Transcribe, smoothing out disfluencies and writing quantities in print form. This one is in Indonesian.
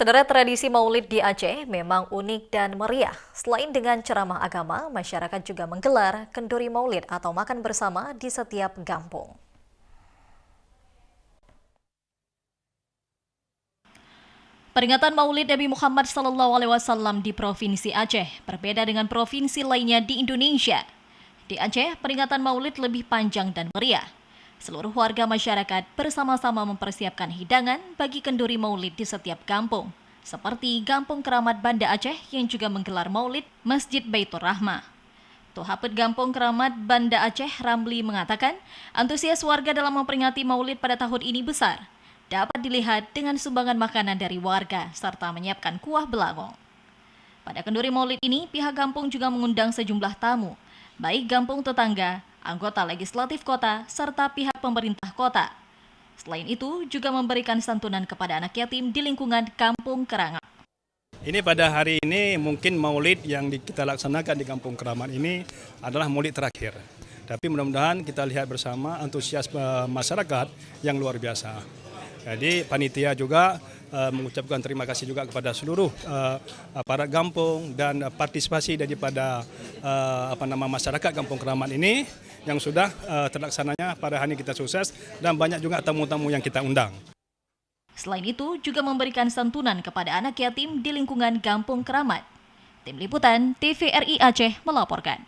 Saudara, tradisi Maulid di Aceh memang unik dan meriah. Selain dengan ceramah agama, masyarakat juga menggelar kenduri Maulid atau makan bersama di setiap kampung. Peringatan Maulid Nabi Muhammad SAW di Provinsi Aceh berbeda dengan provinsi lainnya di Indonesia. Di Aceh, peringatan Maulid lebih panjang dan meriah. Seluruh warga masyarakat bersama-sama mempersiapkan hidangan bagi kenduri Maulid di setiap kampung, seperti Kampung Keramat Banda Aceh yang juga menggelar Maulid Masjid Baitur Rahmah. Tuhapet Kampung Keramat Banda Aceh, Ramli, mengatakan antusias warga dalam memperingati Maulid pada tahun ini besar. Dapat dilihat dengan sumbangan makanan dari warga serta menyiapkan kuah belangong. Pada kenduri Maulid ini, pihak kampung juga mengundang sejumlah tamu, baik kampung tetangga, anggota legislatif kota, serta pihak pemerintah kota. Selain itu, juga memberikan santunan kepada anak yatim di lingkungan Kampung Keramat. Ini pada hari ini mungkin Maulid yang kita laksanakan di Kampung Keramat ini adalah Maulid terakhir. Tapi mudah-mudahan kita lihat bersama antusias masyarakat yang luar biasa. Jadi panitia juga mengucapkan terima kasih juga kepada seluruh aparat kampung dan partisipasi daripada masyarakat Kampung Keramat ini yang sudah terlaksananya pada hari ini kita sukses dan banyak juga tamu-tamu yang kita undang. Selain itu juga memberikan santunan kepada anak yatim di lingkungan Kampung Keramat. Tim Liputan TVRI Aceh melaporkan.